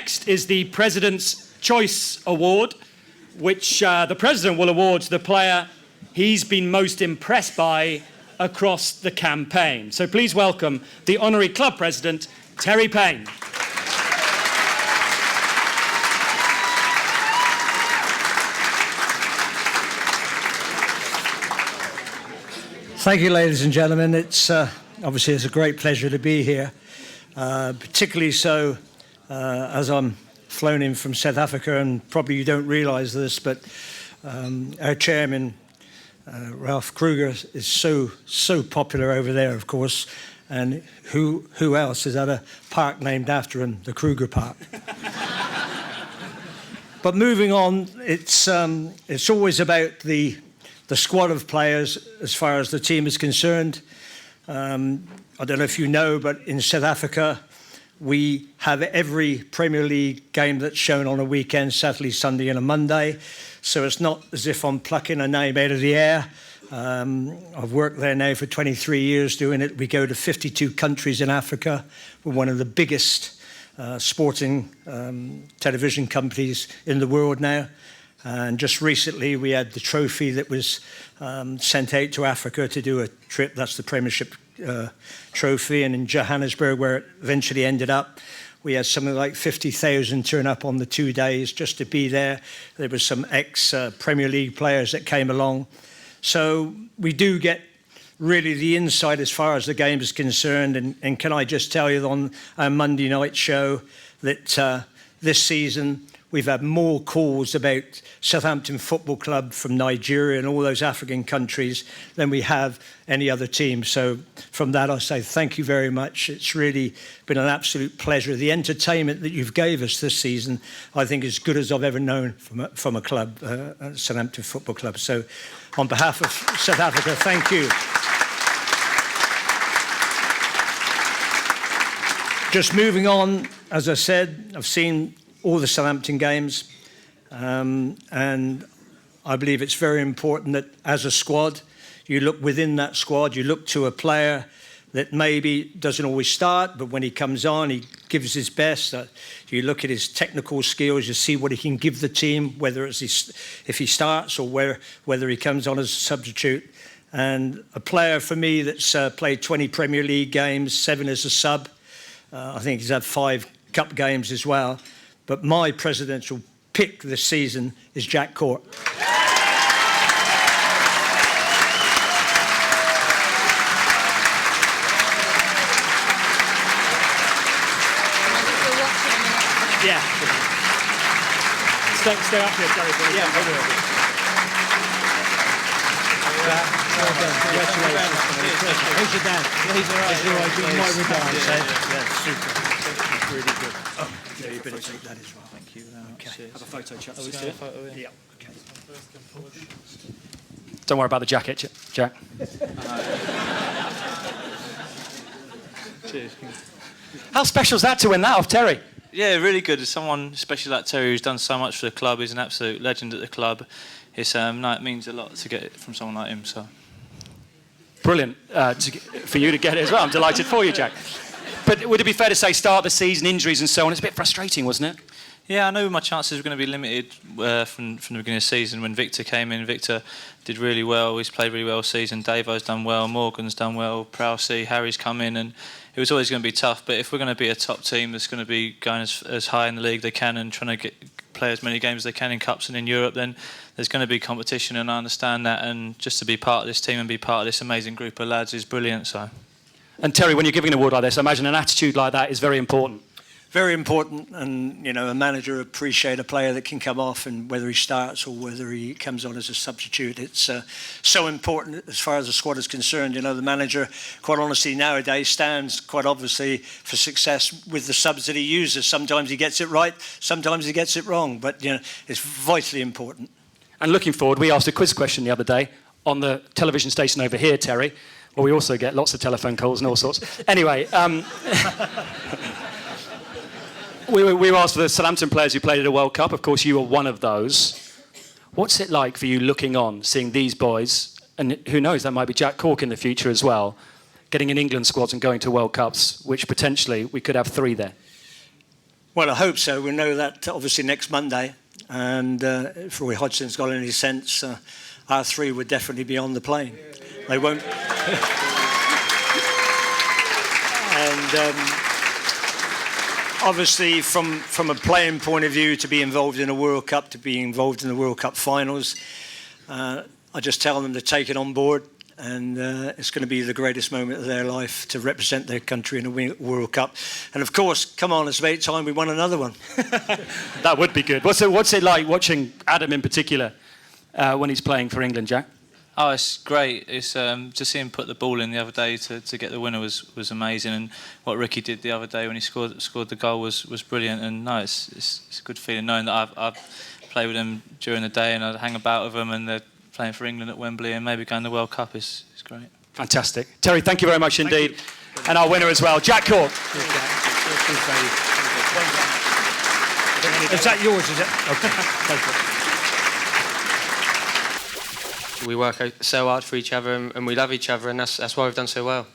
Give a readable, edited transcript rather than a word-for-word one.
next is the President's Choice Award, which the President will award to the player he's been most impressed by across the campaign. So please welcome the Honorary Club President, Terry Paine. Thank you, ladies and gentlemen. It's obviously it's a great pleasure to be here, particularly so as I'm flown in from South Africa, and probably you don't realise this, but our chairman, Ralph Kruger, is so popular over there, of course, and who else has had a park named after him, the Kruger Park? But moving on, it's always about the squad of players as far as the team is concerned. I don't know if you know, but in South Africa, we have every Premier League game that's shown on a weekend, Saturday, Sunday and a Monday. So it's not as if I'm plucking a name out of the air. I've worked there now for 23 years doing it. We go to 52 countries in Africa. We're one of the biggest sporting television companies in the world now. And just recently we had the trophy that was sent out to Africa to do a trip. That's the Premiership trophy. And in Johannesburg, where it eventually ended up, we had something like 50,000 turn up on the 2 days just to be there. There were some ex-Premier League players that came along. So we do get really the insight as far as the game is concerned. And can I just tell you on our Monday night show that this season, we've had more calls about Southampton Football Club from Nigeria and all those African countries than we have any other team. So from that, I say thank you very much. It's really been an absolute pleasure. The entertainment that you've gave us this season, I think, is as good as I've ever known from a club, Southampton Football Club. So on behalf of South Africa, thank you. Just moving on, as I said, I've seen all the Southampton games, and I believe it's very important that as a squad, you look within that squad, you look to a player that maybe doesn't always start, but when he comes on, he gives his best. You look at his technical skills, you see what he can give the team, whether it's if he starts or whether he comes on as a substitute. And a player for me that's played 20 Premier League games, 7 as a sub. I think he's had 5 cup games as well. But my presidential pick this season is Jack Cork. Yeah. Stay up here, Terry. Yeah, I will. Well done. Congratulations. Who's your dad? He's all right. He's all right. Doing my regards. Yeah, super. Really good. Oh, yeah, you better take that as well. Thank you. Okay. Have a photo, Chuck. Oh, we see a photo, yeah. Okay. Don't worry about the jacket, Jack. Cheers. How special is that to win that off Terry? Yeah, really good. As someone, especially like Terry, who's done so much for the club, he's an absolute legend at the club. It's no, it means a lot to get it from someone like him. So brilliant for you to get it as well. I'm delighted for you, Jack. But would it be fair to say, start the season, injuries and so on, it's a bit frustrating, wasn't it? Yeah, I know my chances were going to be limited from the beginning of the season. When Victor came in, Victor did really well. He's played really well all season. Davo's done well. Morgan's done well. Prowse, Harry's come in, and it was always going to be tough. But if we're going to be a top team that's going to be going as high in the league they can and trying to play as many games as they can in cups and in Europe, then there's going to be competition, and I understand that. And just to be part of this team and be part of this amazing group of lads is brilliant. So. And Terry, when you're giving an award like this, I imagine an attitude like that is very important. Very important, and you know, a manager appreciate a player that can come off, and whether he starts or whether he comes on as a substitute, it's so important as far as the squad is concerned. You know, the manager, quite honestly, nowadays stands quite obviously for success with the subs that he uses. Sometimes he gets it right, sometimes he gets it wrong, but you know, it's vitally important. And looking forward, we asked a quiz question the other day on the television station over here, Terry. Well, we also get lots of telephone calls and all sorts. Anyway. We were asked for the Southampton players who played at a World Cup. Of course, you were one of those. What's it like for you looking on, seeing these boys, and who knows, that might be Jack Cork in the future as well, getting in England squads and going to World Cups, which potentially we could have 3 there? Well, I hope so. We'll know that obviously next Monday. And if Roy Hodgson's got any sense, our three would definitely be on the plane. They won't. And obviously, from a playing point of view, to be involved in a World Cup, to be involved in the World Cup finals, I just tell them to take it on board. And it's going to be the greatest moment of their life to represent their country in a World Cup. And of course, come on, it's about time we won another one. That would be good. What's it like watching Adam in particular when he's playing for England, Jack? Oh, it's great. It's to see him put the ball in the other day to get the winner was amazing. And what Ricky did the other day when he scored the goal was brilliant. And no, it's a good feeling knowing that I've played with them during the day and I hang about with them and they're playing for England at Wembley and maybe going to the World Cup is great. Fantastic. Terry, thank you very much indeed. And our winner as well, Jack Cork. Is that yours, is it? Okay. We work so hard for each other and we love each other, and that's why we've done so well.